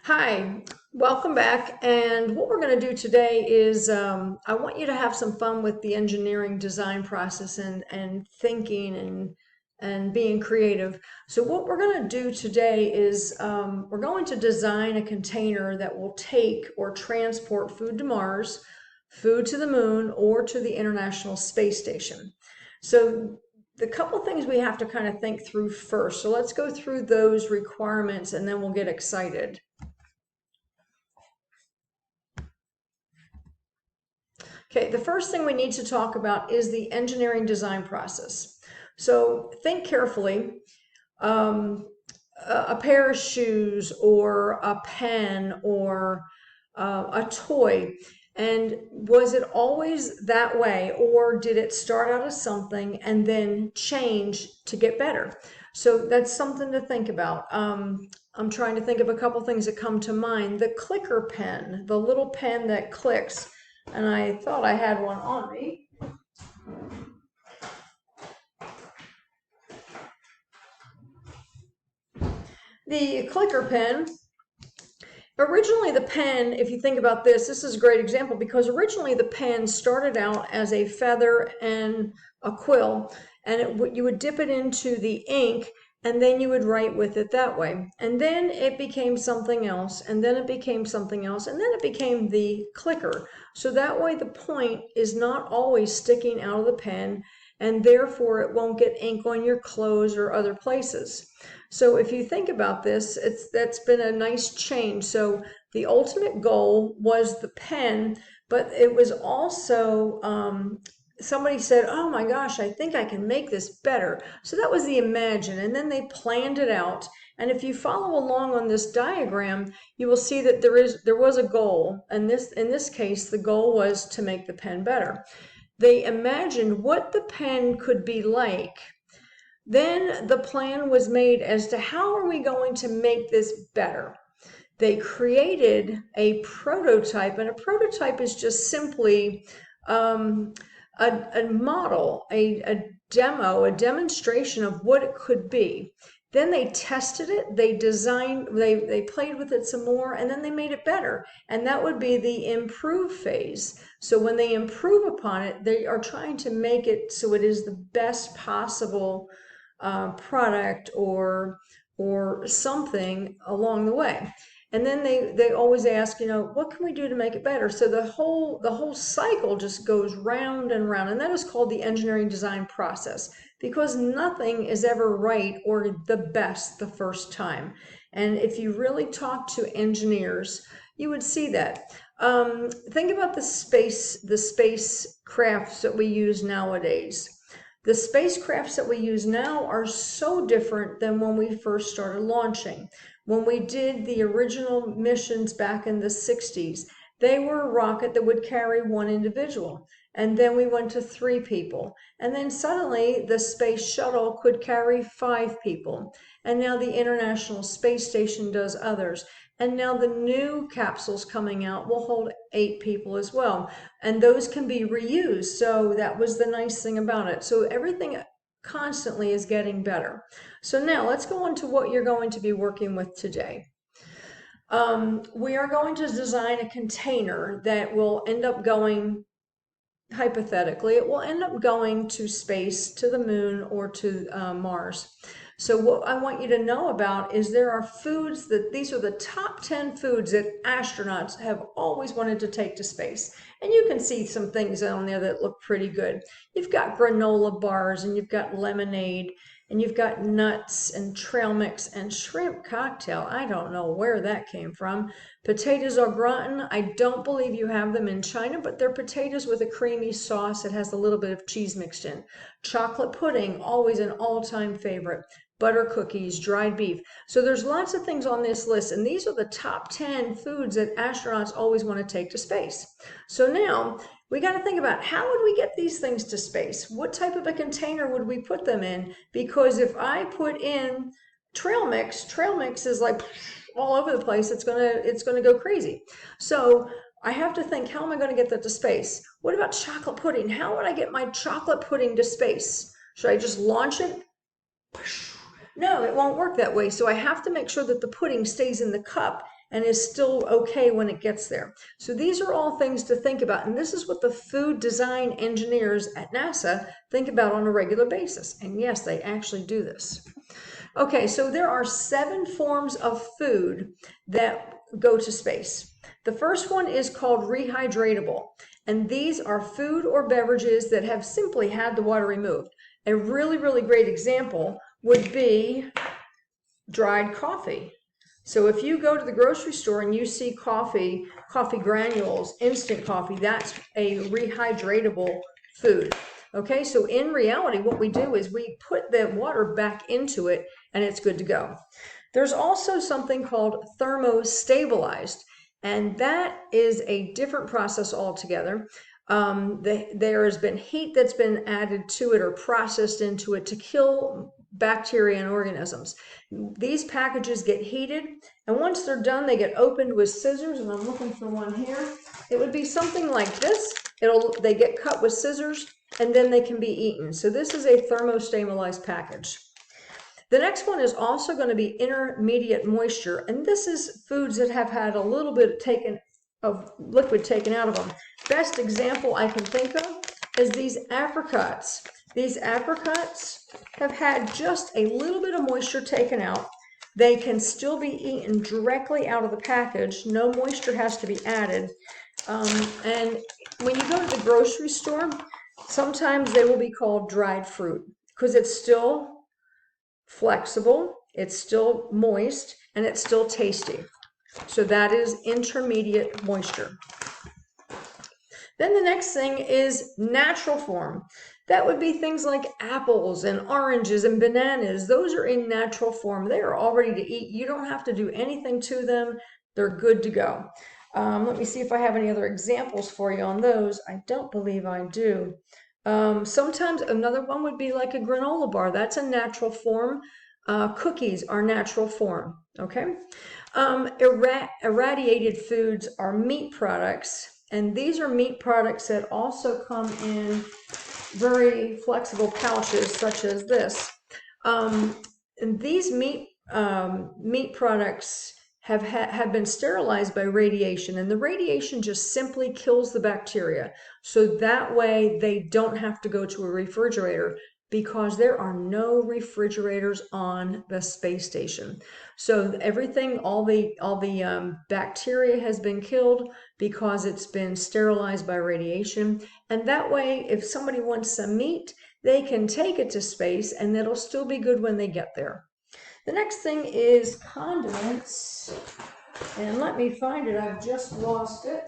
Hi, welcome back. And what we're going to do today is I want you to have some fun with the engineering design process and thinking and being creative. So what we're going to do today is we're going to design a container that will take or transport food to Mars, food to the moon, or to the International Space Station. So the couple things we have to kind of think through first. So let's go through those requirements and then we'll get excited. Okay, the first thing we need to talk about is the engineering design process. So think carefully. Um, a pair of shoes or a pen or a toy. And was it always that way, or did it start out as something and then change to get better? So that's something to think about. I'm trying to think of a couple things that come to mind. The clicker pen, the little pen that clicks, and I thought I had one on me. The clicker pen, originally the pen, if you think about this is a great example because originally the pen started out as a feather and a quill, and you would dip it into the ink and then you would write with it that way. And then it became something else, and then it became something else, and then it became the clicker. So that way the point is not always sticking out of the pen, and therefore it won't get ink on your clothes or other places. So if you think about this, that's been a nice change. So the ultimate goal was the pen, but it was also somebody said, oh my gosh, I think I can make this better. So that was the imagine, and then they planned it out. And if you follow along on this diagram, you will see that there was a goal, and in this case, the goal was to make the pen better. They imagined what the pen could be like. Then the plan was made as to how are we going to make this better. They created a prototype, and a prototype is just simply a model, a demo, a demonstration of what it could be. Then they tested it, they designed, they played with it some more, and then they made it better. And that would be the improve phase. So when they improve upon it, they are trying to make it so it is the best possible product or something along the way. And then they always ask, what can we do to make it better? So the whole cycle just goes round and round, and that is called the engineering design process, because nothing is ever right or the best the first time. And if you really talk to engineers, you would see that. Think about the spacecrafts that we use nowadays. The spacecrafts that we use now are so different than when we first started launching. When we did the original missions back in the 60s, they were a rocket that would carry one individual. And then we went to 3 people. And then suddenly the space shuttle could carry 5 people. And now the International Space Station does others. And now the new capsules coming out will hold 8 people as well. And those can be reused. So that was the nice thing about it. So everything constantly is getting better. So now let's go on to what you're going to be working with today. We are going to design a container that will end up going, hypothetically, it will end up going to space, to the moon, or to Mars. So what I want you to know about is there are foods that these are the top 10 foods that astronauts have always wanted to take to space. And you can see some things on there that look pretty good. You've got granola bars, and you've got lemonade, and you've got nuts and trail mix and shrimp cocktail. I don't know where that came from. Potatoes au gratin, I don't believe you have them in China, but they're potatoes with a creamy sauce that has a little bit of cheese mixed in. Chocolate pudding, always an all-time favorite. Butter cookies, dried beef. So there's lots of things on this list, and these are the top 10 foods that astronauts always want to take to space. So now we got to think about, how would we get these things to space? What type of a container would we put them in? Because if I put in trail mix is like all over the place. It's gonna go crazy. So I have to think, how am I going to get that to space? What about chocolate pudding? How would I get my chocolate pudding to space? Should I just launch it? No, it won't work that way. So I have to make sure that the pudding stays in the cup and is still okay when it gets there. So these are all things to think about, and this is what the food design engineers at NASA think about on a regular basis. And yes, they actually do this. Okay, so there are 7 forms of food that go to space. The first one is called rehydratable, and these are food or beverages that have simply had the water removed. A really, really great example would be dried coffee. So if you go to the grocery store and you see coffee granules, instant coffee, that's a rehydratable food. Okay, so in reality, what we do is we put the water back into it and it's good to go. There's also something called thermostabilized, and that is a different process altogether. There has been heat that's been added to it or processed into it to kill bacteria and organisms. These packages get heated, and once they're done, they get opened with scissors, and I'm looking for one here. It would be something like this. They get cut with scissors, and then they can be eaten. So this is a thermostabilized package. The next one is also going to be intermediate moisture, and this is foods that have had a little bit of liquid taken out of them. Best example I can think of is these apricots. These apricots have had just a little bit of moisture taken out. They can still be eaten directly out of the package. No moisture has to be added. And when you go to the grocery store, sometimes they will be called dried fruit because it's still flexible, it's still moist, and it's still tasty. So that is intermediate moisture. Then the next thing is natural form. That would be things like apples and oranges and bananas. Those are in natural form. They are all ready to eat. You don't have to do anything to them. They're good to go. Let me see if I have any other examples for you on those. I don't believe I do. Sometimes another one would be like a granola bar. That's a natural form. Cookies are natural form. Okay. Irradiated foods are meat products, and these are meat products that also come in very flexible pouches such as this. And these meat products have been sterilized by radiation, and the radiation just simply kills the bacteria. So that way they don't have to go to a refrigerator, because there are no refrigerators on the space station. So everything, all the bacteria has been killed because it's been sterilized by radiation. And that way, if somebody wants some meat, they can take it to space and it'll still be good when they get there. The next thing is condiments. And let me find it, I've just lost it.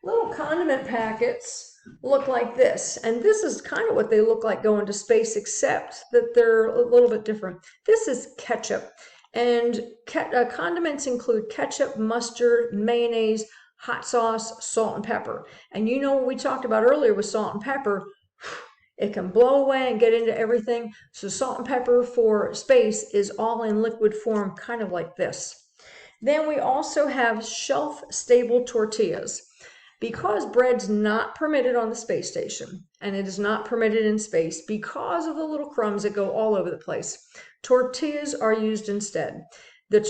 Little condiment packets look like this, and this is kind of what they look like going to space, except that they're a little bit different. This is ketchup, and condiments include ketchup, mustard, mayonnaise, hot sauce, salt, and pepper. And you know what we talked about earlier with salt and pepper, it can blow away and get into everything. So salt and pepper for space is all in liquid form, kind of like this. Then we also have shelf-stable tortillas. Because bread's not permitted on the space station, and it is not permitted in space because of the little crumbs that go all over the place, tortillas are used instead. The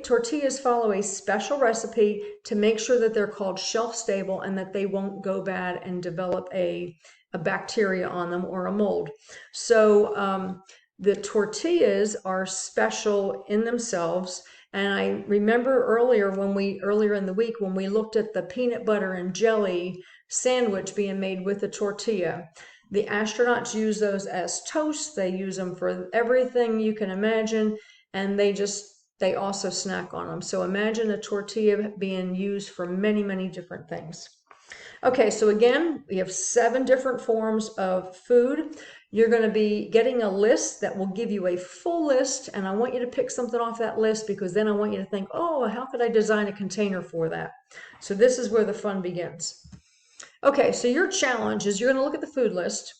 tortillas follow a special recipe to make sure that they're called shelf-stable and that they won't go bad and develop a bacteria on them or a mold. So the tortillas are special in themselves. And I remember earlier in the week when we looked at the peanut butter and jelly sandwich being made with a tortilla. The astronauts use those as toast. They use them for everything you can imagine, and they also snack on them. So imagine a tortilla being used for many, many different things. Okay, so again, we have 7 different forms of food. You're going to be getting a list that will give you a full list, and I want you to pick something off that list, because then I want you to think, oh, how could I design a container for that? So this is where the fun begins. Okay, so your challenge is you're going to look at the food list.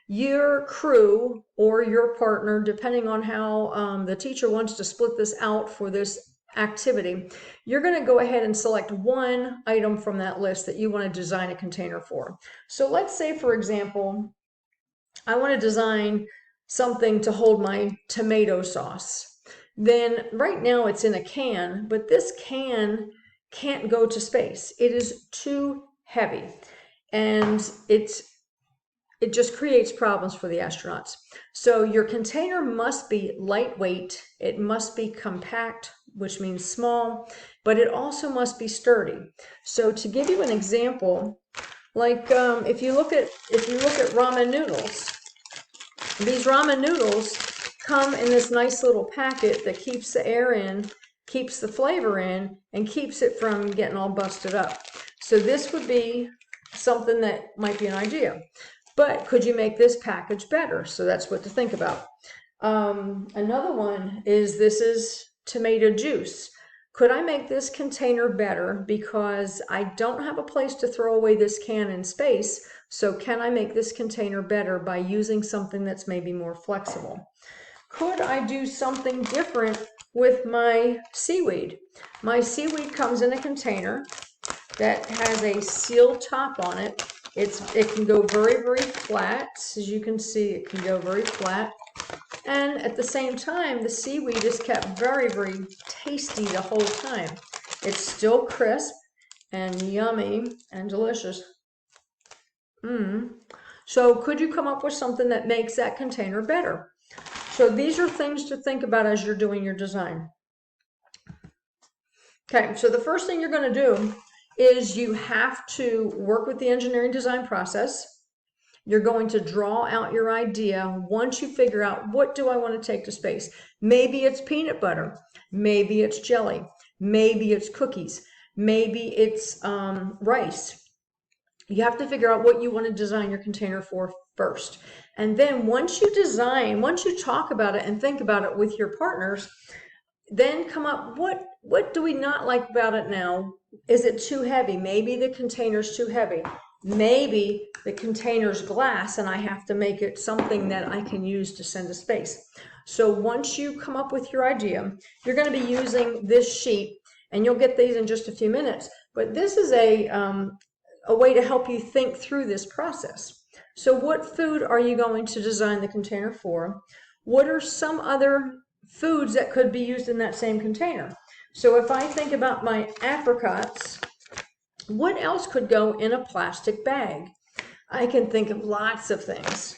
Your crew or your partner, depending on how the teacher wants to split this out for this activity, you're going to go ahead and select one item from that list that you want to design a container for. So let's say, for example, I want to design something to hold my tomato sauce. then right now it's in a can, but this can can't go to space. It is too heavy, and it just creates problems for the astronauts. So your container must be lightweight, it must be compact, which means small, but it also must be sturdy. So to give you an example, like if you look at ramen noodles, these ramen noodles come in this nice little packet that keeps the air in, keeps the flavor in, and keeps it from getting all busted up. So this would be something that might be an idea. But could you make this package better? So that's what to think about. Another one is, this is tomato juice. Could I make this container better because I don't have a place to throw away this can in space? So can I make this container better by using something that's maybe more flexible? Could I do something different with my seaweed? My seaweed comes in a container that has a sealed top on it. It can go very, very flat. As you can see, it can go very flat. And at the same time, the seaweed is kept very, very tasty the whole time. It's still crisp and yummy and delicious. So could you come up with something that makes that container better? So these are things to think about as you're doing your design. Okay, so the first thing you're going to do is you have to work with the engineering design process. You're going to draw out your idea once you figure out, what do I want to take to space? Maybe it's peanut butter, maybe it's jelly, maybe it's cookies, maybe it's rice. You have to figure out what you want to design your container for first. And then once you talk about it and think about it with your partners, then come up, what do we not like about it now? Is it too heavy? Maybe the container's too heavy. Maybe the container's glass and I have to make it something that I can use to send to space. So once you come up with your idea, you're going to be using this sheet, and you'll get these in just a few minutes. But this is a way to help you think through this process. So what food are you going to design the container for? What are some other foods that could be used in that same container? So if I think about my apricots, what else could go in a plastic bag? I can think of lots of things.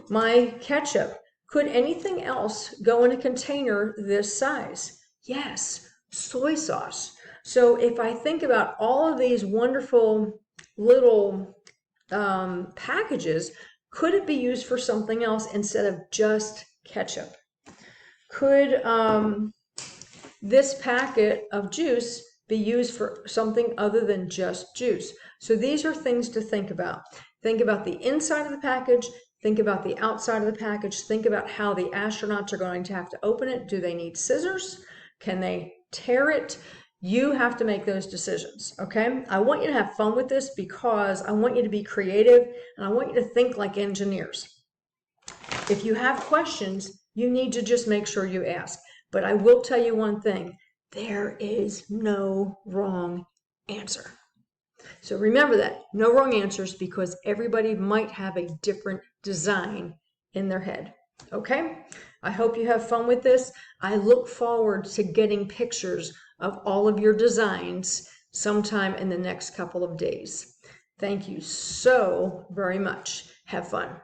My ketchup, could anything else go in a container this size? Yes, soy sauce. So if I think about all of these wonderful little packages, could it be used for something else instead of just ketchup? Could this packet of juice be used for something other than just juice? So these are things to think about. Think about the inside of the package, think about the outside of the package, think about how the astronauts are going to have to open it. Do they need scissors? Can they tear it? You have to make those decisions, okay? I want you to have fun with this because I want you to be creative and I want you to think like engineers. If you have questions, you need to just make sure you ask. But I will tell you one thing, there is no wrong answer. So remember that, no wrong answers, because everybody might have a different design in their head. Okay? I hope you have fun with this. I look forward to getting pictures of all of your designs sometime in the next couple of days. Thank you so very much. Have fun.